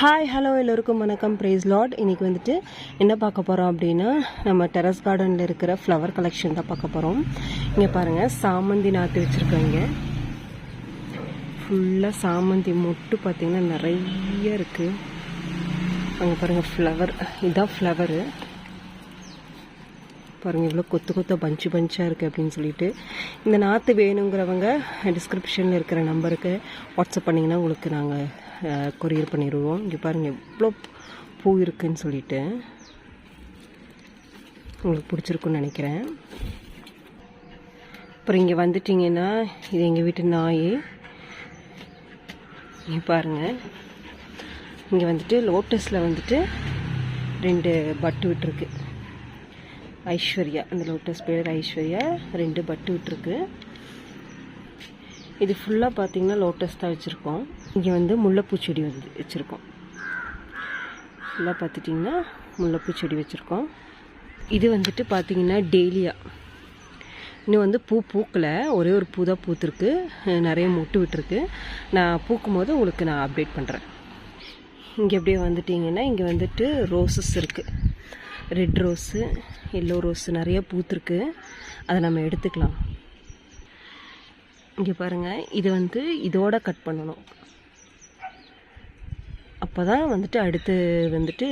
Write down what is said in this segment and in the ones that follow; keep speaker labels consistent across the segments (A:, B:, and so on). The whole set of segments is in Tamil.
A: ஹாய் ஹலோ எல்லோருக்கும் வணக்கம். Praise Lord. இன்றைக்கி வந்துட்டு என்ன பார்க்க போகிறோம் அப்படின்னா, நம்ம டெரஸ் கார்டனில் இருக்கிற ஃப்ளவர் கலெக்ஷன் தான் பார்க்க போகிறோம். இங்கே பாருங்கள், சாமந்தி நாற்று வச்சுருக்காங்க. ஃபுல்லாக சாமந்தி மொட்டு பார்த்திங்கன்னா நிறைய இருக்குது. அங்கே பாருங்கள் ஃப்ளவர், இதுதான் ஃப்ளவரு பாருங்கள். இவ்வளோ கொத்து பஞ்சு பஞ்சாக இருக்குது அப்படின்னு சொல்லிட்டு. இந்த நாற்று வேணுங்கிறவங்க டிஸ்கிரிப்ஷனில் இருக்கிற நம்பருக்கு வாட்ஸ்அப் பண்ணிங்கன்னா உங்களுக்கு நாங்கள் கொரியர் பண்ணிடுவோம். இங்கே பாருங்கள் எவ்வளோ பூ இருக்குதுன்னு சொல்லிட்டு. உங்களுக்கு பிடிச்சிருக்குன்னு நினைக்கிறேன். அப்புறம் இங்கே வந்துட்டிங்கன்னா, இது எங்கள் வீட்டு நாய். இங்கே பாருங்கள், இங்கே வந்துட்டு லோட்டஸில் வந்துட்டு 2 பட்டு விட்டுருக்கு. ஐஸ்வர்யா, அந்த லோட்டஸ் பேர் ஐஸ்வர்யா. 2 பட்டு விட்டுருக்கு. இது ஃபுல்லாக பார்த்திங்கன்னா லோட்டஸ் தான் வச்சுருக்கோம். இங்கே வந்து முல்லைப்பூ செடி வந்து வச்சுருக்கோம். ஃபுல்லாக பார்த்துட்டிங்கன்னா முல்லைப்பூ செடி வச்சுருக்கோம். இது வந்துட்டு பார்த்திங்கன்னா டேலியா. இன்னும் வந்து பூ பூக்கலை, ஒரே ஒரு பூ தான் பூத்துருக்கு. நிறைய மொட்டு விட்டுருக்கு. நான் பூக்கும் போது உங்களுக்கு நான் அப்டேட் பண்ணுறேன். இங்கே அப்படியே வந்துட்டிங்கன்னா, இங்கே வந்துட்டு ரோஸஸ் இருக்குது. ரெட் ரோஸு, எல்லோ ரோஸு நிறைய பூத்துருக்கு. அதை நம்ம எடுத்துக்கலாம். இங்கே பாருங்கள், இது வந்து இதோட கட் பண்ணணும். அப்போ தான் வந்துட்டு அடுத்து வந்துட்டு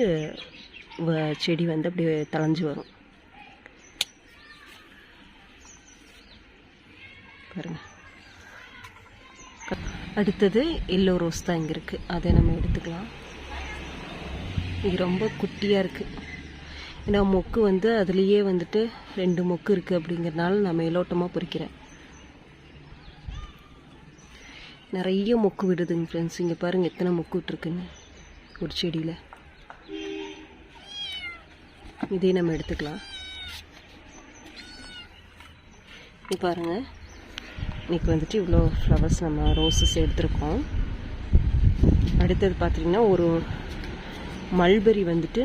A: செடி வந்து அப்படியே தளைஞ்சு வரும். பாருங்கள், அடுத்தது எல்லோ ரோஸ் தான் இங்கே இருக்குது. அதை நம்ம எடுத்துக்கலாம். இது ரொம்ப குட்டியாக இருக்குது. ஏன்னா மொக்கு வந்து அதுலேயே வந்துட்டு 2 மொக்கு இருக்குது. அப்படிங்கிறதுனால நான் மேலோட்டமாக பொறிக்கிறேன். நிறைய மொக்கு விடுதுங்க ஃப்ரெண்ட்ஸ். இங்கே பாருங்கள் எத்தனை மொக்கு விட்டுருக்குன்னு ஒரு செடியில். இதே நம்ம எடுத்துக்கலாம். இது பாருங்கள், இன்றைக்கி வந்துட்டு இவ்வளோ ஃப்ளவர்ஸ் நம்ம ரோஸஸ் எடுத்துருக்கோம். அடுத்தது பார்த்திங்கன்னா, ஒரு மல்பெரி வந்துட்டு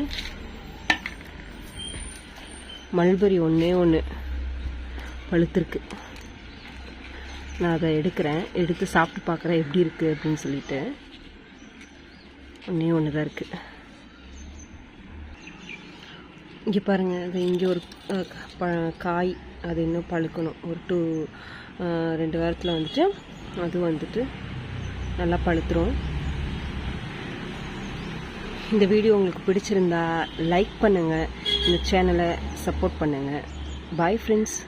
A: மல்பெரி ஒன்று பழுத்திருக்கு. நான் அதை எடுத்து சாப்பிட்டு பார்க்குறேன் எப்படி இருக்குது அப்படின்னு சொல்லிட்டு. ஒன்று தான் இருக்குது. இங்கே பாருங்கள், அது இங்கே ஒரு காய், அது இன்னும் பழுக்கணும். ஒரு 2 வாரத்தில் வந்துட்டு அது வந்துட்டு நல்லா பழுத்துரும். இந்த வீடியோ உங்களுக்கு பிடிச்சிருந்தா லைக் பண்ணுங்கள், இந்த சேனலை சப்போர்ட் பண்ணுங்கள். Bye friends.